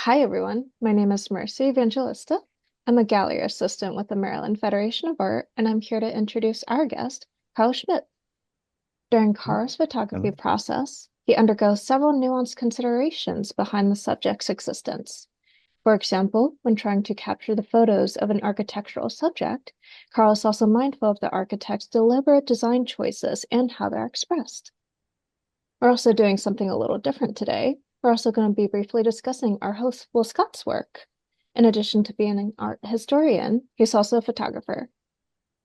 Hi, everyone. My name is Marcy Evangelista. I'm a gallery assistant with the Maryland Federation of Art, and I'm here to introduce our guest, Carl Schmidt. During Carl's photography Hello. process, he undergoes several nuanced considerations behind the subject's existence. For example, when trying to capture the photos of an architectural subject, Carl is also mindful of the architect's deliberate design choices and how they're expressed. We're also doing something a little different today. We're also going to be briefly discussing our host Will Scott's work. In addition to being an art historian, he's also a photographer.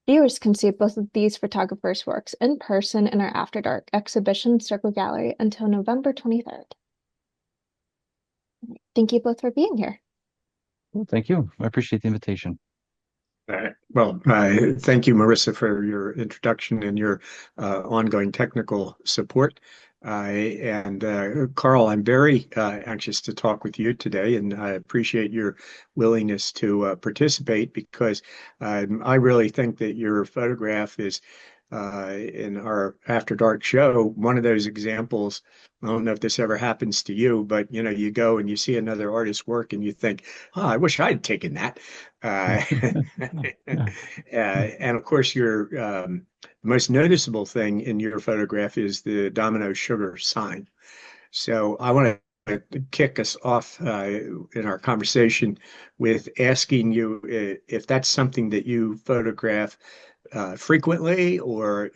Viewers can see both of these photographers' works in person in our After Dark exhibition Circle Gallery until November 23rd. Thank you both for being here. Well, thank you. I appreciate the invitation. Thank you, Marissa, for your introduction and your ongoing technical support. And Carl, I'm very anxious to talk with you today, and I appreciate your willingness to participate because I really think that your photograph is in our After Dark show, one of those examples. I don't know if this ever happens to you, but you go and you see another artist's work and you think, "Oh, I wish I'd taken that." Uh, and of course, your most noticeable thing in your photograph is the domino sugar sign. So I want to kick us off in our conversation with asking you if that's something that you photograph frequently, or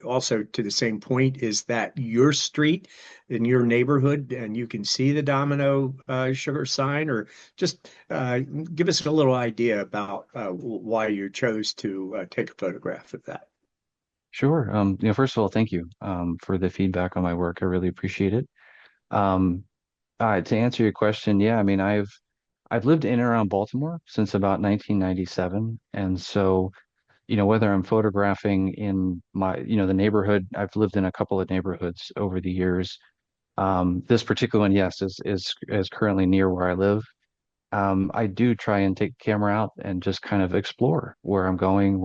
also to the same point, is that your street in your neighborhood and you can see the domino sugar sign, or just give us a little idea about why you chose to take a photograph of that. Sure. First of all, thank you for the feedback on my work. I really appreciate it. Um, to answer your question, yeah, I mean, I've lived in and around Baltimore since about 1997, and so whether I'm photographing in my the neighborhood, I've lived in a couple of neighborhoods over the years. This particular one, yes, is currently near where I live. I do try and take the camera out and just kind of explore where I'm going,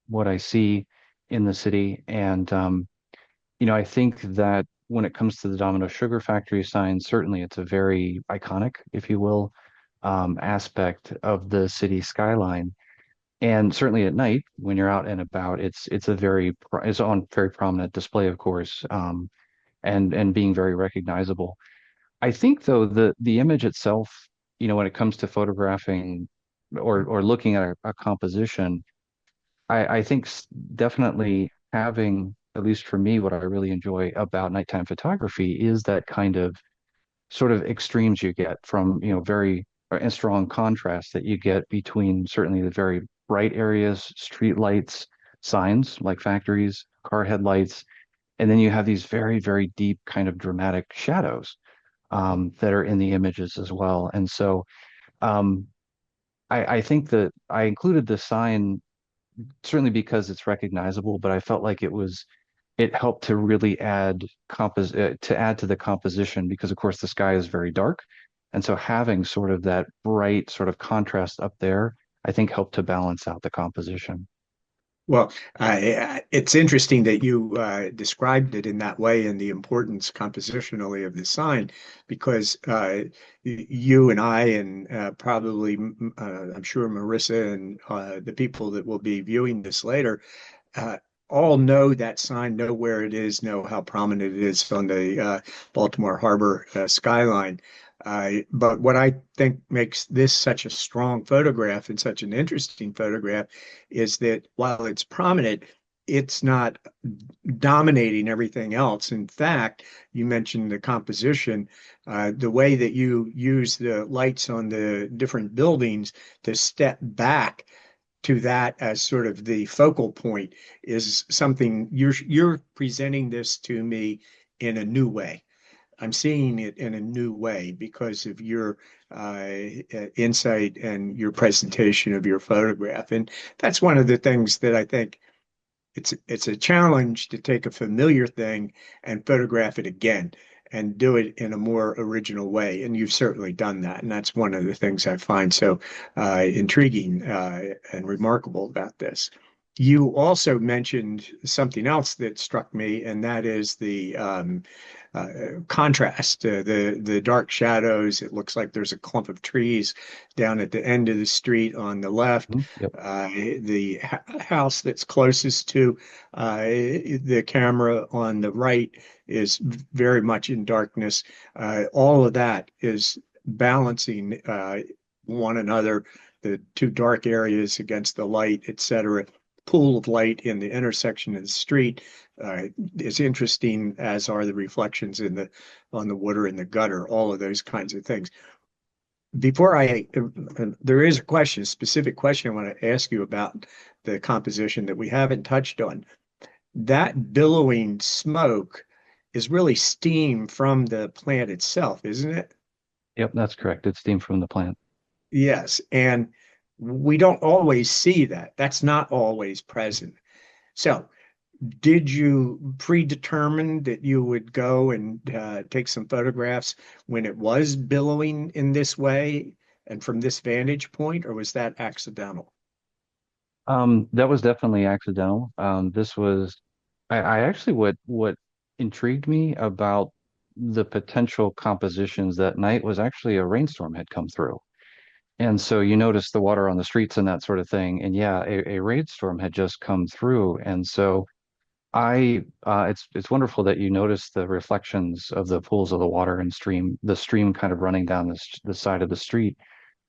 what I see in the city. And, I think that when it comes to the Domino Sugar Factory sign, certainly it's a very iconic, if you will, aspect of the city skyline. And certainly at night, when you're out and about, it's on very prominent display, of course, and being very recognizable. I think though the image itself, when it comes to photographing or looking at a composition, I think definitely having, at least for me, what I really enjoy about nighttime photography is that kind of sort of extremes you get from, very and strong contrast that you get between certainly the very bright areas, street lights, signs like factories, car headlights, and then you have these very, very deep kind of dramatic shadows that are in the images as well. And so um, I think that I included the sign certainly because it's recognizable, but I felt like it helped to really add to the composition because of course the sky is very dark. And so having sort of that bright sort of contrast up there, I think helped to balance out the composition. Well, it's interesting that you described it in that way and the importance compositionally of the sign, because you and I and probably, I'm sure Marissa and the people that will be viewing this later uh, all know that sign, know where it is, know how prominent it is on the Baltimore Harbor skyline. But what I think makes this such a strong photograph and such an interesting photograph is that while it's prominent, it's not dominating everything else. In fact, you mentioned the composition, the way that you use the lights on the different buildings to step back to that as sort of the focal point is something you're presenting this to me in a new way. I'm seeing it in a new way because of your insight and your presentation of your photograph. And that's one of the things that I think it's a challenge to take a familiar thing and photograph it again and do it in a more original way. And you've certainly done that. And that's one of the things I find so intriguing and remarkable about this. You also mentioned something else that struck me, and that is the contrast, the dark shadows. It looks like there's a clump of trees down at the end of the street on the left. Mhm. Yep. The house that's closest to the camera on the right is very much in darkness. All of that is balancing one another, the two dark areas against the light, etc. Pool of light in the intersection of the street is interesting, as are the reflections in the on the water in the gutter, all of those kinds of things. Before there is a question, a specific question I want to ask you about the composition that we haven't touched on. That billowing smoke is really steam from the plant itself, isn't it? Yep, that's correct. It's steam from the plant. Yes, and we don't always see that. That's not always present. So, did you predetermine that you would go and take some photographs when it was billowing in this way and from this vantage point, or was that accidental? That was definitely accidental. This was, I actually what intrigued me about the potential compositions that night was actually a rainstorm had come through. And so you notice the water on the streets and that sort of thing. And yeah, a rainstorm had just come through. And so it's wonderful that you notice the reflections of the pools of the water and the stream kind of running down the side of the street.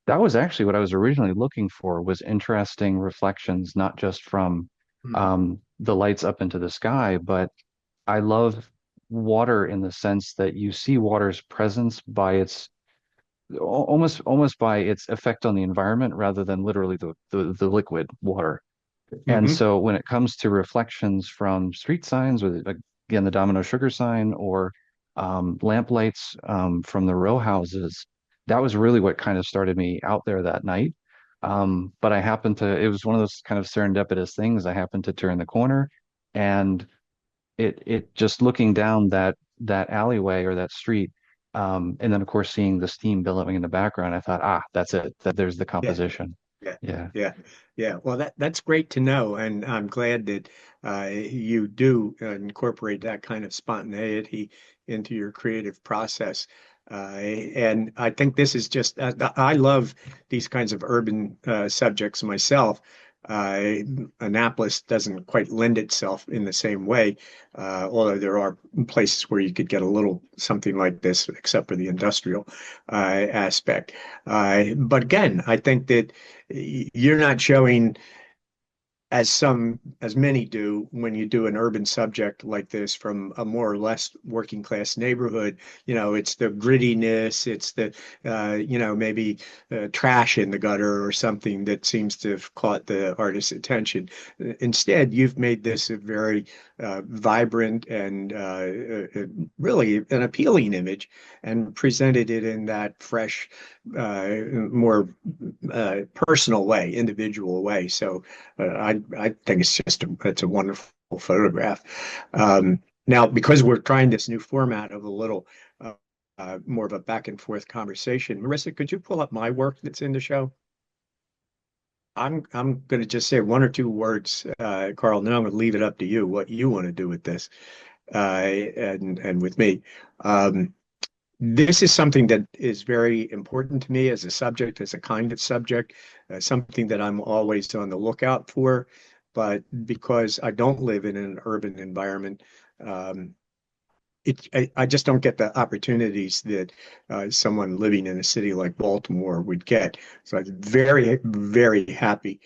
That was actually what I was originally looking for, was interesting reflections, not just from Mhm. the lights up into the sky, but I love water in the sense that you see water's presence by its almost by its effect on the environment rather than literally the liquid water. And Mhm. so when it comes to reflections from street signs, with again the Domino Sugar sign or lamp lights from the row houses, that was really what kind of started me out there that night. But I happened to, it was one of those kind of serendipitous things. I happened to turn the corner, and it just looking down that alleyway or that street, and then of course seeing the steam billowing in the background, I thought, ah, that's it. That there's the Yeah. composition. Yeah, Yeah. yeah, yeah. Well, that's great to know, and I'm glad that you do incorporate that kind of spontaneity into your creative process. And I think this is just I love these kinds of urban subjects myself. Uh, Annapolis doesn't quite lend itself in the same way, although there are places where you could get a little something like this, except for the industrial aspect. But again, I think that you're not showing, as many do when you do an urban subject like this from a more or less working class neighborhood. It's the grittiness, it's the maybe trash in the gutter or something that seems to have caught the artist's attention. Instead, you've made this a very vibrant and really an appealing image, and presented it in that fresh, more personal way, individual way. So I think it's a wonderful photograph. Now, because we're trying this new format of a little more of a back and forth conversation, Marissa, could you pull up my work that's in the show? I'm going to just say one or two words, Carl, and then I'm going to leave it up to you what you want to do with this and with me. Um, this is something that is very important to me as a subject, as a kind of subject, something that I'm always on the lookout for. But because I don't live in an urban environment, um, I just don't get the opportunities that someone living in a city like Baltimore would get. So I'm very, very happy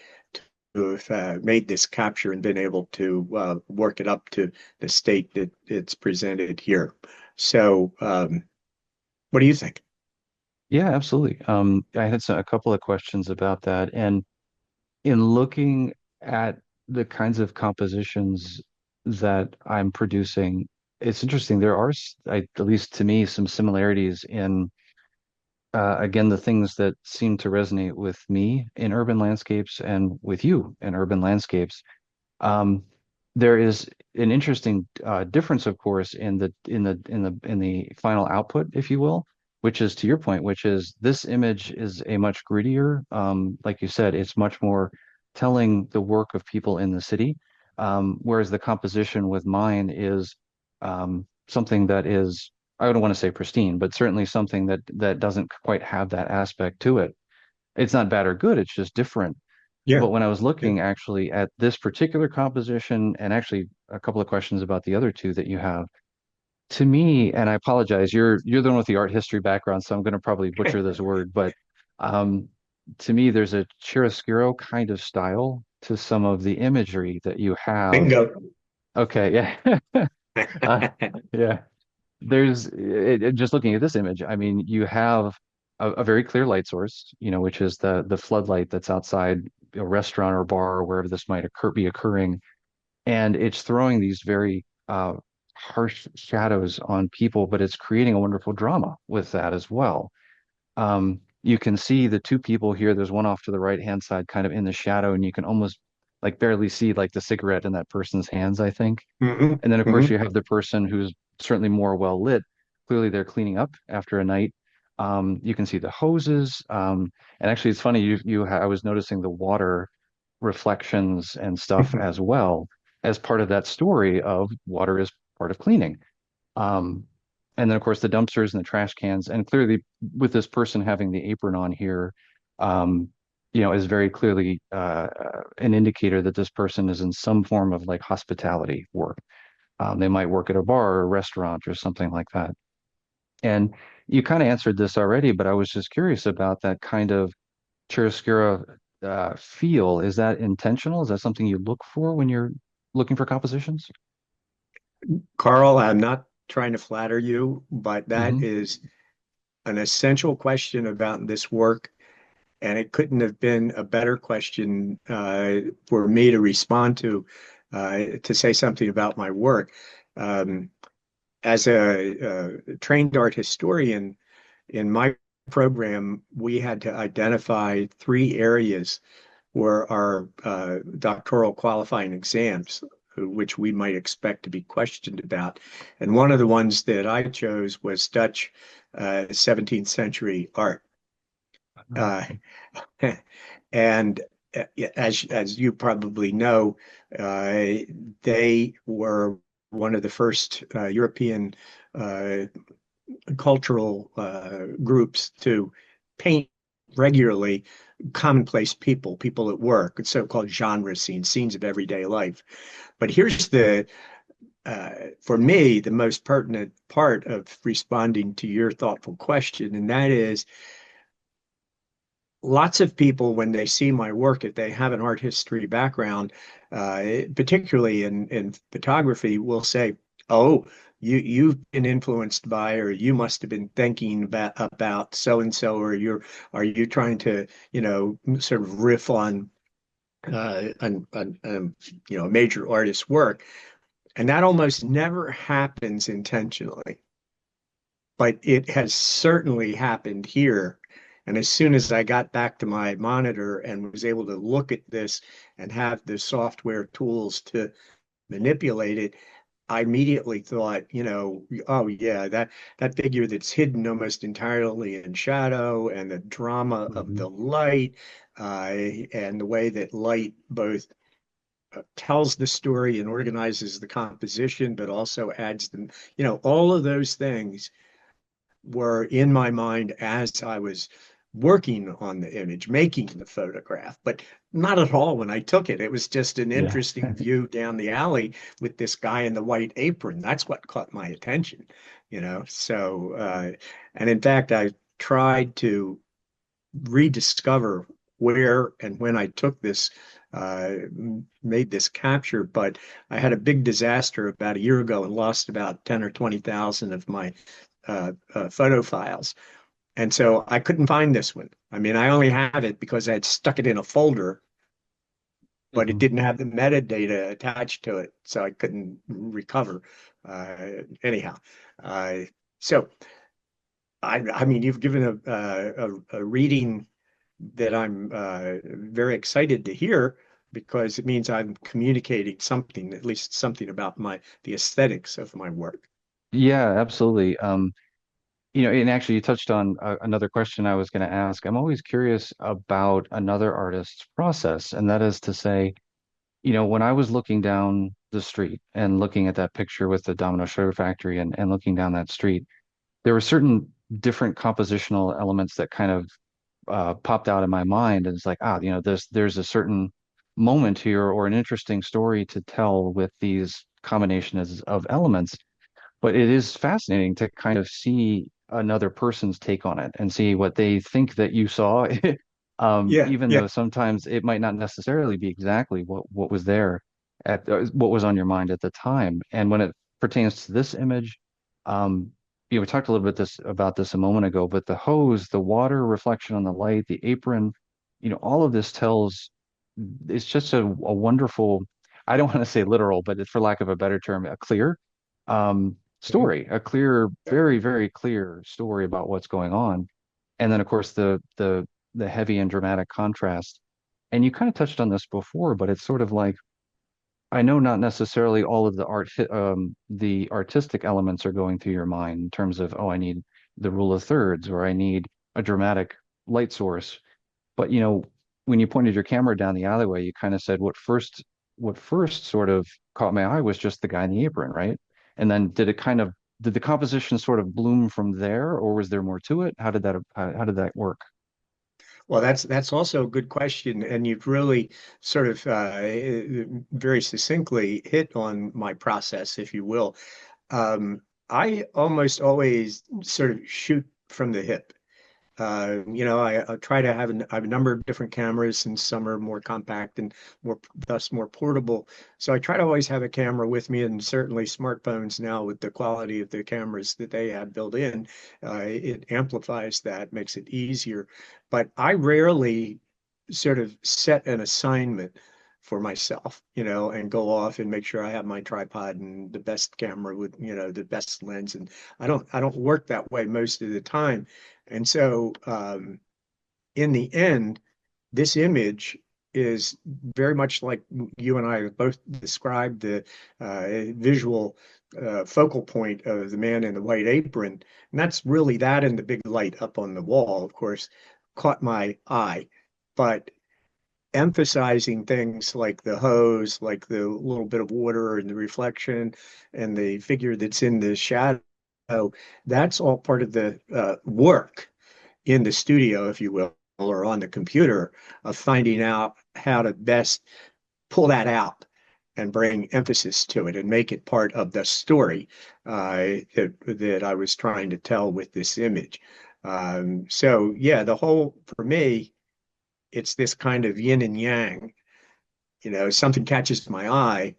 to have made this capture and been able to work it up to the state that it's presented here. So, what do you think? Yeah, absolutely. I had a couple of questions about that. And in looking at the kinds of compositions that I'm producing, it's interesting. There are, at least to me, some similarities in, again, the things that seem to resonate with me in urban landscapes and with you in urban landscapes. Um, there is an interesting difference, of course, in the final output, if you will, which is to your point, which is this image is a much grittier. Like you said, it's much more. telling the work of people in the city, whereas the composition with mine is something that is, I don't want to say pristine, but certainly something that doesn't quite have that aspect to it. It's not bad or good, it's just different. Yeah. But when I was Yeah. looking actually at this particular composition and actually a couple of questions about the other two that you have, to me, and I apologize, you're the one with the art history background, so I'm going to probably butcher this word, but um, to me, there's a chiaroscuro kind of style to some of the imagery that you have. Bingo. Okay, yeah, uh, yeah. Just looking at this image, I mean, you have a very clear light source, which is the floodlight that's outside a restaurant or bar or wherever this might be occurring, and it's throwing these very harsh shadows on people, but it's creating a wonderful drama with that as well. You can see the two people here. There's one off to the right hand side, kind of in the shadow, and you can almost like barely see like the cigarette in that person's hands, I think. Hmm. And then of course Hmm. you have the person who's certainly more well lit. Clearly they're cleaning up after a night. You can see the hoses. And actually it's funny, I was noticing the water reflections and stuff as well as part of that story of water is part of cleaning. Um, and then of course the dumpsters and the trash cans, and clearly with this person having the apron on here, um, is very clearly an indicator that this person is in some form of like hospitality work. They might work at a bar or a restaurant or something like that. And you kind of answered this already, but I was just curious about that kind of chiaroscuro feel. Is that intentional? Is that something you look for when you're looking for compositions? Carl, I'm not trying to flatter you, but that Hmm. is an essential question about this work. And it couldn't have been a better question for me to respond to say something about my work. Um, as a trained art historian, in my program, we had to identify three areas were our doctoral qualifying exams, which we might expect to be questioned about. And one of the ones that I chose was Dutch 17th century art. Uh, and as you probably know, uh, they were one of the first European uh, cultural groups to paint regularly commonplace people, people at work, so-called genre scenes, scenes of everyday life. But here's for me, the most pertinent part of responding to your thoughtful question, and that is lots of people, when they see my work, if they have an art history background, particularly in photography, will say, "Oh, you've been influenced by, or you must have been thinking about so and so, or are you trying to, sort of riff on a major artist's work?" And that almost never happens intentionally, but it has certainly happened here. And as soon as I got back to my monitor and was able to look at this and have the software tools to manipulate it, I immediately thought, oh yeah, that figure that's hidden almost entirely in shadow and the drama of Hmm. the light, and the way that light both tells the story and organizes the composition, but also adds them, all of those things were in my mind as I was working on the image, making the photograph, but not at all when I took it. It was just an Yeah. interesting view down the alley with this guy in the white apron. That's what caught my attention, So, and in fact, I tried to rediscover where and when I took this, uh, made this capture, but I had a big disaster about a year ago and lost about 10 or 20,000 of my photo files. And so I couldn't find this one. I mean, I only have it because I had stuck it in a folder, but it Hmm. didn't have the metadata attached to it. So I couldn't recover. Anyhow, uh, so I mean, you've given a reading that I'm very excited to hear because it means I'm communicating something, at least something about the aesthetics of my work. Yeah, absolutely. And actually, you touched on another question I was going to ask. I'm always curious about another artist's process, and that is to say, when I was looking down the street and looking at that picture with the Domino Sugar Factory and looking down that street, there were certain different compositional elements that kind of popped out in my mind. And it's like, there's a certain moment here or an interesting story to tell with these combinations of elements. But it is fascinating to kind of see another person's take on it and see what they think that you saw, Yeah, even yeah. though sometimes it might not necessarily be exactly what was there what was on your mind at the time. And when it pertains to this image, um, we talked a little bit about this a moment ago, but the hose, the water reflection on the light, the apron, all of this tells, it's just a wonderful, I don't want to say literal, but for lack of a better term, a clear Mhm. story, a clear, very, very clear story about what's going on. And then, of course, the heavy and dramatic contrast. And you kind of touched on this before, but it's sort of like I know not necessarily all of the artistic elements are going through your mind in terms of, oh, I need the rule of thirds or I need a dramatic light source. But when you pointed your camera down the alleyway, you kind of said what first sort of caught my eye was just the guy in the apron, right? And then did the composition sort of bloom from there, or was there more to it? How did that work? Well, that's also a good question, and you've really sort of very succinctly hit on my process, if you will. I almost always sort of shoot from the hip. I try to I have a number of different cameras, and some are more compact and thus more portable. So I try to always have a camera with me, and certainly smartphones now with the quality of the cameras that they have built in, it amplifies that, makes it easier. But I rarely sort of set an assignment for myself, and go off and make sure I have my tripod and the best camera with, the best lens. And I don't work that way most of the time. And so, in the end, this image is very much like you and I have both described the visual focal point of the man in the white apron. And that's really that and the big light up on the wall, of course, caught my eye. But emphasizing things like the hose, like the little bit of water and the reflection and the figure that's in the shadow, that's all part of the work in the studio, if you will, or on the computer of finding out how to best pull that out and bring emphasis to it and make it part of the story that I was trying to tell with this image. So yeah, for me, it's this kind of yin and yang, something catches my eye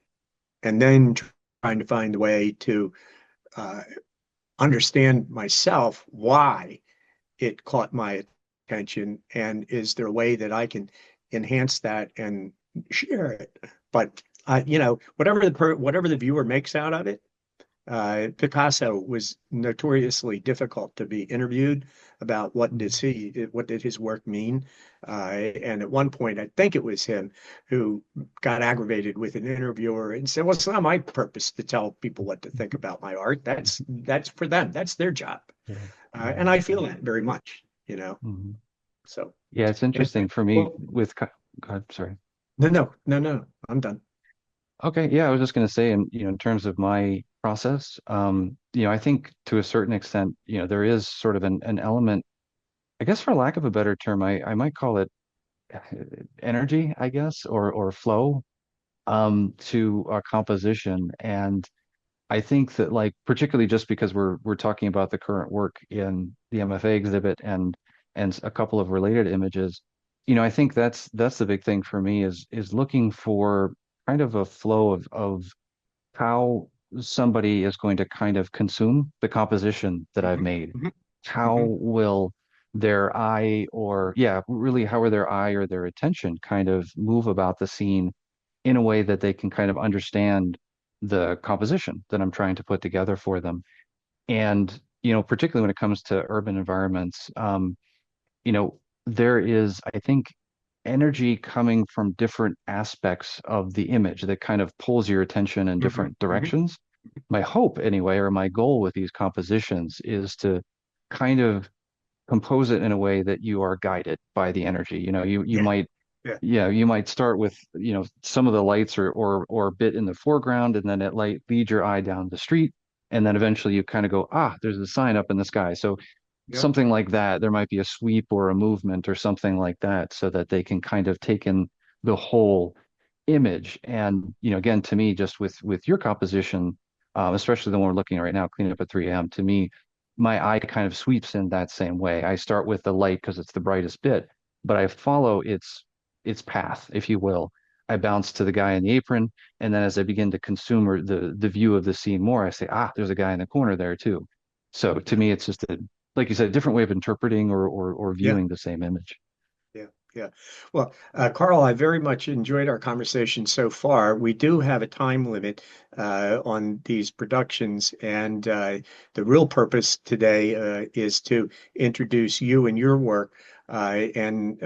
and then trying to find a way to uh, understand myself why it caught my attention, and is there a way that I can enhance that and share it? But whatever the viewer makes out of it, Picasso was notoriously difficult to be interviewed about what did his work mean. And at one point, I think it was him who got aggravated with an interviewer and said, "Well, it's not my purpose to tell people what to think about my art. That's for them. That's their job." Yeah. And Yeah. I feel that very much. Mhm. So Yeah, it's anyway, interesting for me well, God, sorry. no, no, no, no, I'm done. Okay, yeah, I was just going to say, in terms of my process, I think to a certain extent, there is sort of an element, I guess for lack of a better term, I might call it uh, energy, I guess, or flow, to a composition. And I think that, like, particularly just because we're talking about the current work in the MFA exhibit and a couple of related images, I think that's the big thing for me is looking for kind of a flow of how somebody is going to kind of consume the composition that I've Mhm, made. mhm, How mhm, will their eye or, yeah, really, how are their eye or their attention kind of move about the scene in a way that they can kind of understand the composition that I'm trying to put together for them. And, particularly when it comes to urban environments, you know, there is, I think, energy coming from different aspects of the image that kind of pulls your attention in mhm, different mhm. directions. My hope, anyway, or my goal with these compositions is to kind of compose it in a way that you are guided by the energy. You Yeah. might, Yeah. yeah, you might start with, some of the lights or a bit in the foreground, and then it light lead your eye down the street, and then eventually you kind of go, there's a sign up in the sky. So Yeah. something like that. There might be a sweep or a movement or something like that, so that they can kind of take in the whole image. And again, to me, just with your composition, especially the one we're looking at right now, clean up at 3 a.m. To me, my eye kind of sweeps in that same way. I start with the light because it's the brightest bit, but I follow its path, if you will. I bounce to the guy in the apron, and then as I begin to consume or the view of the scene more, I say, there's a guy in the corner there too. So to Yeah. me, it's just like you said, a different way of interpreting or Yeah. viewing the same image. Yeah, yeah. Well, Carl, I very much enjoyed our conversation so far. We do have a time limit on these productions, and the real purpose today is to introduce you and your work. And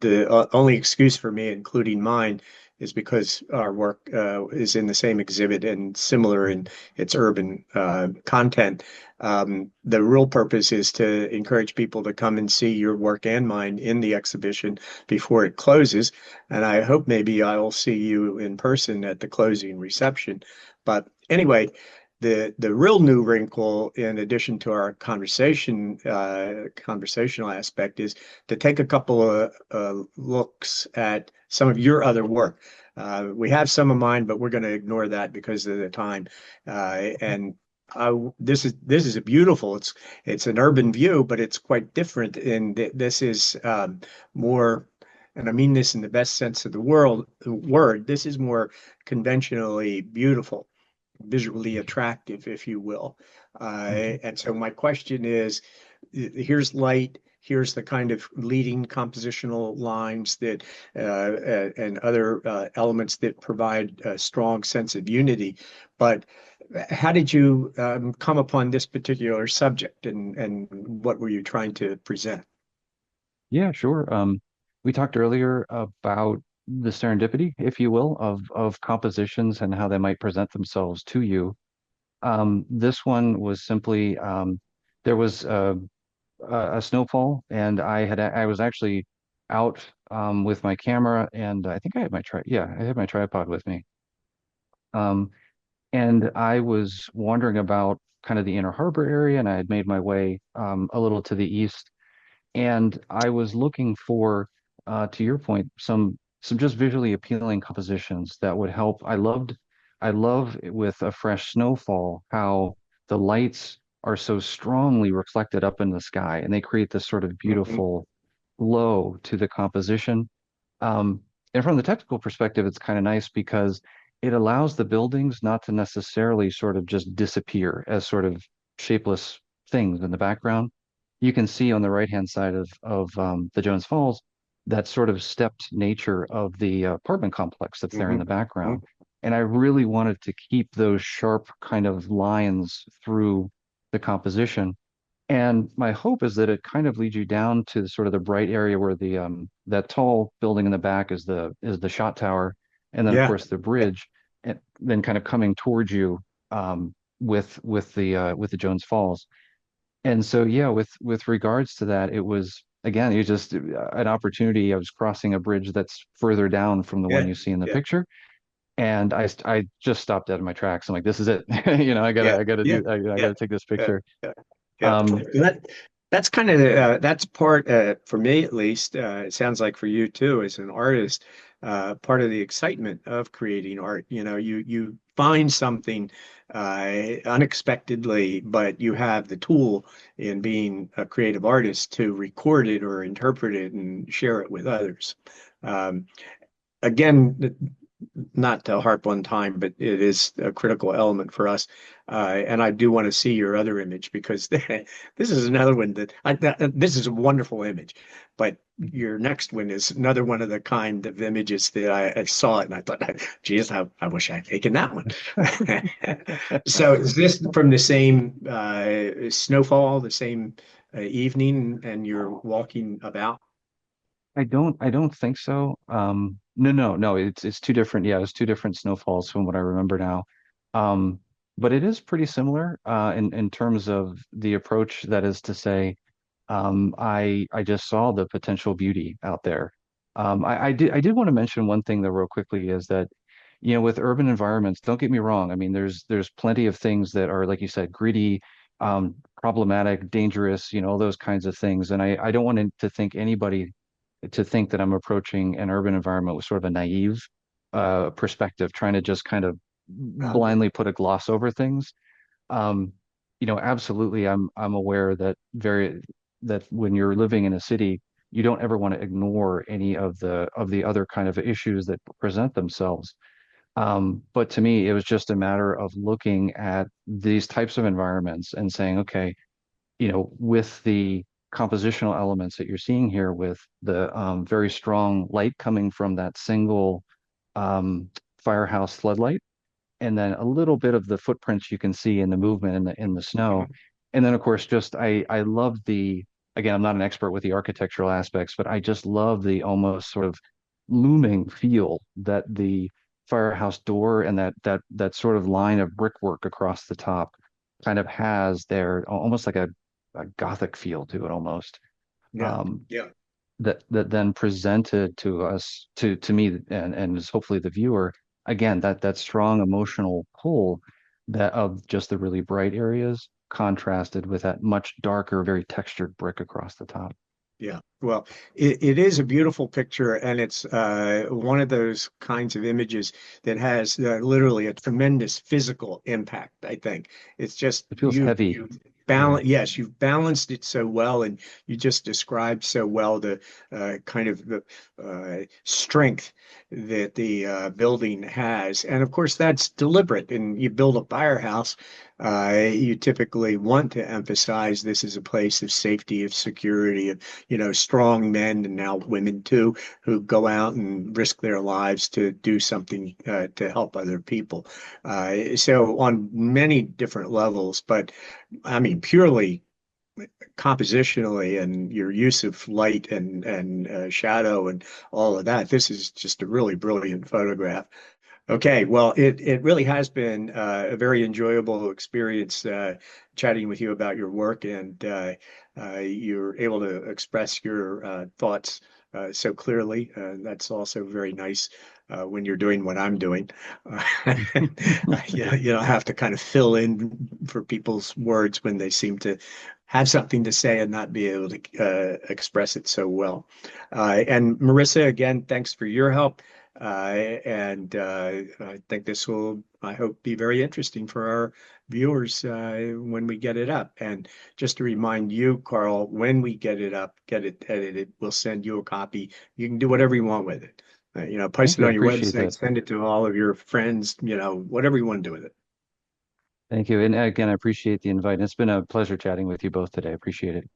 the only excuse for me, including mine, is because our work is in the same exhibit and similar in its urban content. The real purpose is to encourage people to come and see your work and mine in the exhibition before it closes. And I hope maybe I'll see you in person at the closing reception. But anyway, the real new wrinkle, in addition to our conversational aspect, is to take a couple of looks at some of your other work. We have some of mine, but we're going to ignore that because of the time. And this is a beautiful. It's an urban view, but it's quite different. In this is more, and I mean this in the best sense of the word. This is more conventionally beautiful, visually attractive, if you will. Mhm. And so my question is, here's light. Here's the kind of leading compositional lines that and other elements that provide a strong sense of unity. But how did you come upon this particular subject, and what were you trying to present? Yeah, sure. We talked earlier about the serendipity, if you will, of compositions and how they might present themselves to you. This one was simply there was a snowfall, and I was actually out with my camera, and I think I had my tripod with me. Um, and I was wandering about kind of the Inner Harbor area, and I had made my way a little to the east, and I was looking for, to your point, some just visually appealing compositions that would help. I love with a fresh snowfall how the lights are so strongly reflected up in the sky, and they create this sort of Mhm. beautiful glow to the composition. Um, and from the technical perspective, it's kind of nice because it allows the buildings not to necessarily sort of just disappear as sort of shapeless things in the background. You can see on the right-hand side of the Jones Falls that sort of stepped nature of the apartment complex that's there in Mhm. the background. Mhm. And I really wanted to keep those sharp kind of lines through the composition. And my hope is that it kind of leads you down to sort of the bright area where the that tall building in the back is the shot tower, and then of Yeah. course the Yeah. bridge, and then kind of coming towards you with the Jones Falls. And so yeah, with regards to that, it was just an opportunity. I was crossing a bridge that's further down from the one Yeah. you see in the Yeah. picture, and I just stopped dead in my tracks. I'm like, this is it. Yeah. Yeah. I Yeah. gotta take this Yeah. picture. Yeah. Yeah, Um, that's kind of that's part for me at least. It sounds like for you too, as an artist, part of the excitement of creating art. You find something unexpectedly, but you have the tool in being a creative artist to record it or interpret it and share it with others. Um, Again, not to harp on time, but it is a critical element for us. And I do want to see your other image because this is another one this is a wonderful image, but your next one is another one of the kind of images that I saw it and I thought, geez, I wish I had taken that one. So is this from the same snowfall, the same evening, and you're walking about? I don't think so. No, no, no. It's two different. Yeah, it's two different snowfalls from what I remember now. Um, but it is pretty similar in terms of the approach. That is to say, I just saw the potential beauty out there. I did want to mention one thing though real quickly is that, with urban environments, don't get me wrong. I mean, there's plenty of things that are, like you said, gritty, problematic, dangerous, all those kinds of things. And I don't want to think anybody to think that I'm approaching an urban environment with sort of a naive perspective, trying to just kind of Uh, blindly put a gloss over things. Um, Absolutely, I'm aware that when you're living in a city, you don't ever want to ignore any of the other kind of issues that present themselves. But to me, it was just a matter of looking at these types of environments and saying, okay, with the compositional elements that you're seeing here, with the very strong light coming from that single um, firehouse floodlight, and then a little bit of the footprints you can see in the movement in the snow. And then of course just I love the, again, I'm not an expert with the architectural aspects, but I just love the almost sort of looming feel that the firehouse door and that sort of line of brickwork across the top kind of has there, almost like a Gothic feel to it almost. yeah, Um, yeah. that then presented to us, to me, and is hopefully the viewer, again, that strong emotional pull that of just the really bright areas contrasted with that much darker, very textured brick across the top. Yeah, well, it is a beautiful picture, and it's one of those kinds of images that has literally a tremendous physical impact, I think. It's just It feels heavy. you Yeah. balance, yes, you've balanced it so well, and you just described so well the kind of the strength that the building has. And of course, that's deliberate. And you build a firehouse, you typically want to emphasize this is a place of safety, of security, of strong men and now women too, who go out and risk their lives to do something to help other people. So on many different levels, but I mean, purely compositionally and your use of light and shadow and all of that, this is just a really brilliant photograph. Okay, well, it really has been a very enjoyable experience chatting with you about your work, and you're able to express your thoughts so clearly. That's also very nice when you're doing what I'm doing. You don't have to kind of fill in for people's words when they seem to have something to say and not be able to express it so well. And Marissa, again, thanks for your help. And I think this will, I hope, be very interesting for our viewers when we get it up. And just to remind you, Carl, when we get it up, get it edited, we'll send you a copy. You can do whatever you want with it. Post Thank it you. I on your appreciate website, that. send it to all of your friends, whatever you want to do with it. Thank you. And again, I appreciate the invite. It's been a pleasure chatting with you both today. I appreciate it.